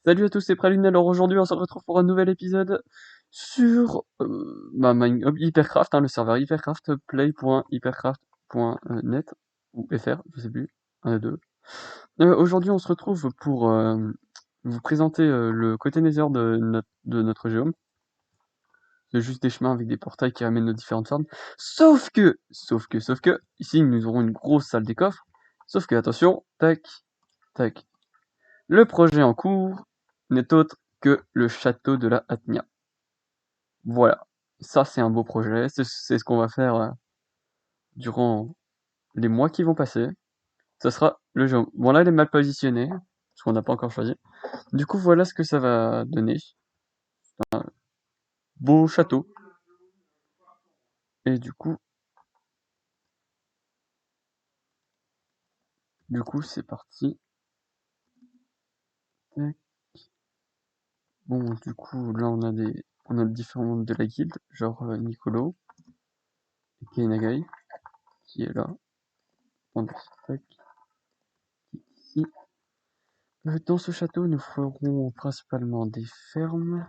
Salut à tous, c'est Praline. Alors aujourd'hui, on se retrouve pour un nouvel épisode sur Hypercraft, le serveur Hypercraft, play.hypercraft.net ou fr, je sais plus, un des deux. Aujourd'hui, on se retrouve pour vous présenter le côté Nether de notre géome. C'est juste des chemins avec des portails qui amènent nos différentes farms. Sauf que, ici, nous aurons une grosse salle des coffres. Sauf que, attention, tac, tac. Le projet en cours n'est autre que le château de la Hatnia. Voilà, ça c'est un beau projet, c'est ce qu'on va faire durant les mois qui vont passer. Ça sera le jeu. Bon là il est mal positionné, parce qu'on n'a pas encore choisi. Du coup voilà ce que ça va donner. Beau château. Et du coup c'est parti. Bon du coup là on a différents membres de la guilde, genre Nicolo et Kainagai, qui est là. Tac, ici. Dans ce château, nous ferons principalement des fermes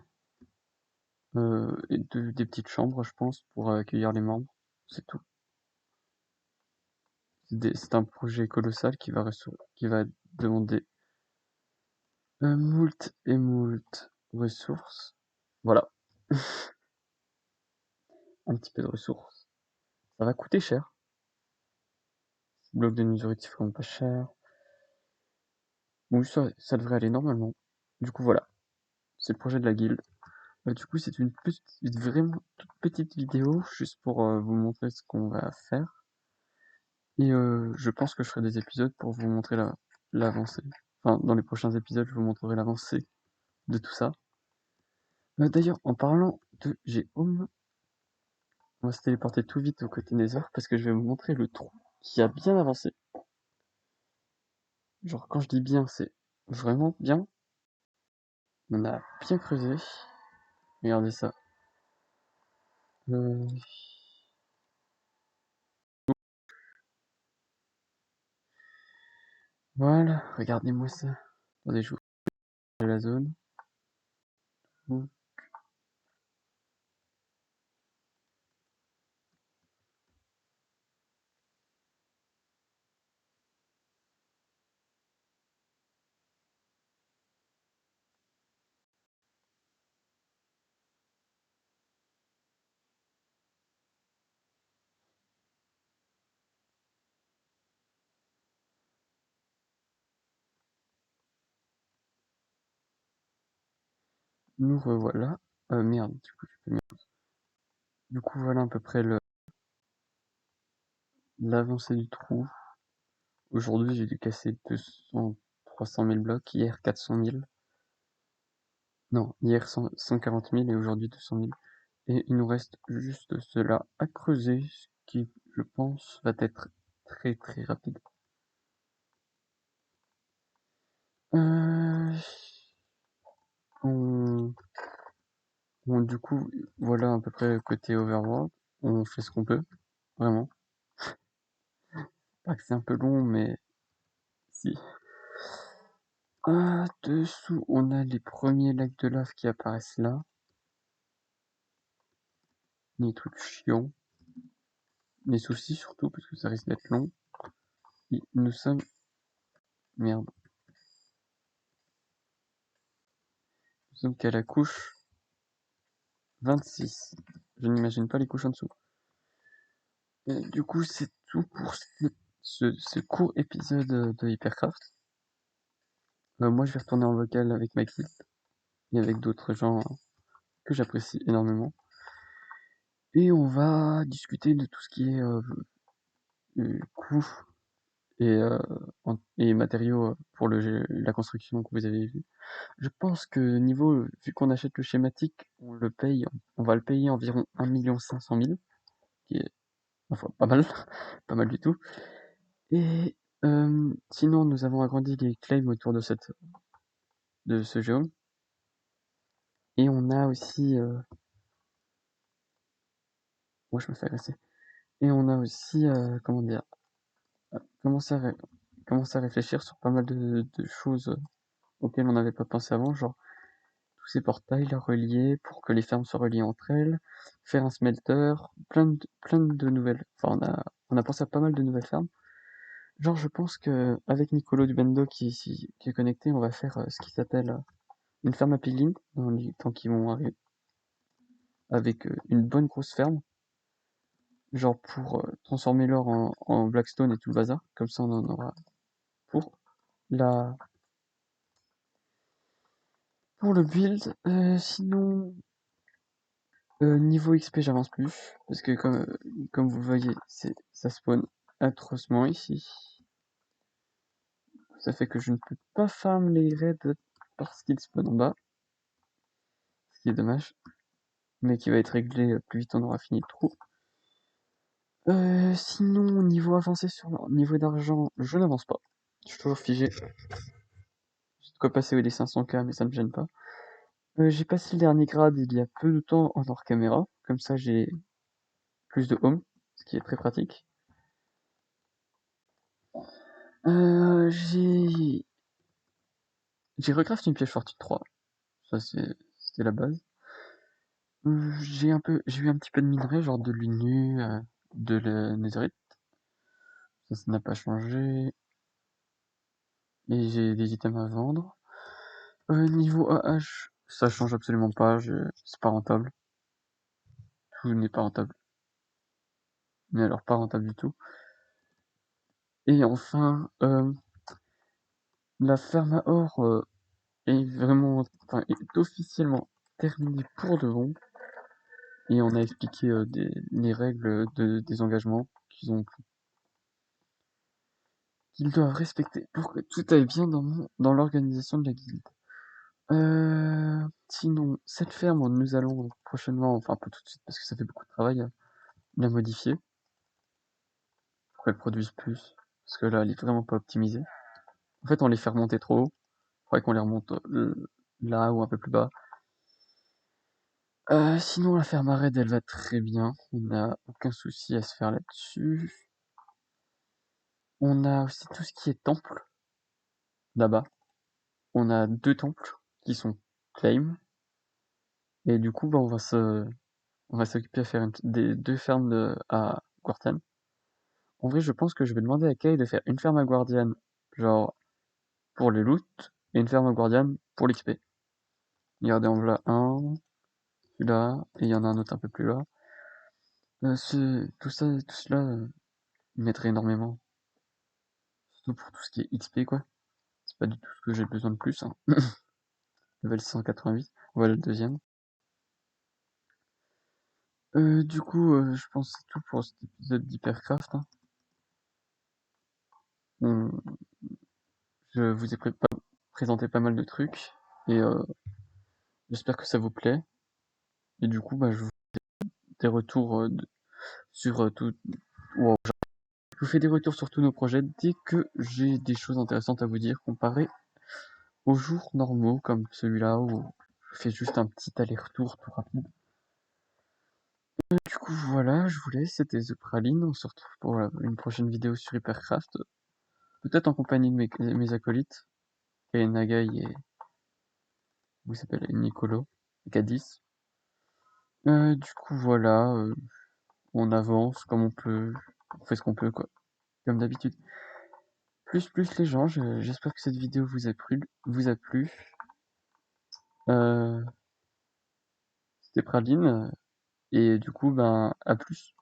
et des petites chambres, je pense, pour accueillir les membres. C'est tout. C'est un projet colossal qui va demander moult et moult ressources. Voilà, un petit peu de ressources. Ça va coûter cher. Bloc de nourriture vraiment pas cher. Oui, ça devrait aller normalement. Du coup, voilà. C'est le projet de la guilde. Du coup, c'est vraiment toute petite vidéo, juste pour vous montrer ce qu'on va faire. Et je pense que je ferai des épisodes pour vous montrer l'avancée. Enfin, dans les prochains épisodes, je vous montrerai l'avancée de tout ça. D'ailleurs, en parlant de Géome, on va se téléporter tout vite au côté Nether parce que je vais vous montrer le trou qui a bien avancé. Genre, quand je dis bien, c'est vraiment bien. On a bien creusé. Regardez ça. Euh, Voilà, regardez-moi ça. Attendez, je vous fais la zone. Nous revoilà. Merde, du coup, voilà à peu près l'avancée du trou. Aujourd'hui, j'ai dû casser 300 000 blocs. Hier, 400 000. Non, hier, 140 000 et aujourd'hui, 200 000. Et il nous reste juste cela à creuser, ce qui, je pense, va être très très rapide. Euh... On... Du coup, voilà à peu près côté Overworld. On fait ce qu'on peut, vraiment. Pas que c'est un peu long, mais si. Dessous, on a les premiers lacs de lave qui apparaissent là. Des trucs chiants. Des soucis surtout, parce que ça risque d'être long. Et nous sommes... Merde. Nous sommes qu'à la couche 26. Je n'imagine pas les couches en dessous. Et du coup, c'est tout pour ce court épisode de Hypercraft. Moi, je vais retourner en vocal avec Maxi et avec d'autres gens que j'apprécie énormément. Et on va discuter de tout ce qui est coût et, et matériaux pour la construction que vous avez vu. Je pense que vu qu'on achète le schématique, on va le payer environ 1 500 000, qui est enfin pas mal, pas mal du tout. Et sinon, nous avons agrandi les claims autour de ce géome. Et on a aussi... Moi, je me fais agresser. Et on a aussi, comment dire, commencé à, commencé à réfléchir sur pas mal de choses auxquels on n'avait pas pensé avant, genre tous ces portails là, reliés pour que les fermes soient reliées entre elles, faire un smelter, plein de nouvelles. Enfin, on a pensé à pas mal de nouvelles fermes. Genre, je pense que avec Nicolo Dubendo qui est connecté, on va faire ce qui s'appelle une ferme à piglins dans les temps qui vont arriver, avec une bonne grosse ferme, genre pour transformer l'or en Blackstone et tout le bazar. Comme ça, on en aura pour la pour le build. Sinon, niveau XP, j'avance plus parce que comme vous voyez, ça spawn atrocement ici. Ça fait que je ne peux pas farm les raids parce qu'ils spawnent en bas, ce qui est dommage, mais qui va être réglé plus vite on aura fini le trou. Sinon, niveau avancé sur le niveau d'argent, je n'avance pas. Je suis toujours figé. J'ai de quoi passer les 500K, mais ça me gêne pas. J'ai passé le dernier grade il y a peu de temps en hors caméra. Comme ça, j'ai plus de home, ce qui est très pratique. J'ai recraft une pièce fortune 3. Ça, c'était la base. J'ai eu un petit peu de minerai, genre de l'Unu, de la netherite. Ça n'a pas changé. Et j'ai des items à vendre. Niveau AH, ça change absolument pas, c'est pas rentable. Tout n'est pas rentable. Mais alors pas rentable du tout. Et enfin, la ferme à or est officiellement terminée pour de bon. Et on a expliqué les règles des engagements qu'ils doivent respecter pour que tout aille bien dans l'organisation de la guilde. Sinon, cette ferme, nous allons prochainement, enfin pas tout de suite parce que ça fait beaucoup de travail, la modifier pour qu'elle produise plus. Parce que là, elle est vraiment pas optimisée. En fait, on les fait remonter trop haut. Il faudrait qu'on les remonte là ou un peu plus bas. Sinon, la ferme à raid, elle va très bien. On n'a aucun souci à se faire là-dessus. On a aussi tout ce qui est temple, là-bas. On a 2 temples qui sont claim. Et du coup, bah, on va s'occuper à faire des 2 fermes à Guardian. En vrai, je pense que je vais demander à Kay de faire une ferme à Guardian, genre pour les loots, et une ferme à Guardian pour l'XP. Regardez, en voilà un, celui-là, et il y en a un autre un peu plus là. Tout cela m'aiderait énormément. Surtout pour tout ce qui est XP, quoi. C'est pas du tout ce que j'ai besoin de plus, hein. Level 188, voilà le deuxième. Du coup, je pense que c'est tout pour cet épisode d'Hypercraft, hein. On- Je vous ai présenté pas mal de trucs, et j'espère que ça vous plaît. Et du coup, bah, je vous fais des retours sur tout. Wow. Je vous fais des retours sur tous nos projets dès que j'ai des choses intéressantes à vous dire comparé aux jours normaux comme celui-là où je fais juste un petit aller-retour tout rapide. Du coup, voilà, je vous laisse. C'était The Praline. On se retrouve pour une prochaine vidéo sur Hypercraft. Peut-être en compagnie de mes acolytes, et Nagai et vous s'appelle Nicolo, et Cadis. Du coup, voilà, on avance comme on peut, on fait ce qu'on peut, quoi, comme d'habitude. Plus les gens, j'espère que cette vidéo vous a plu. C'était Praline, et du coup, ben, à plus.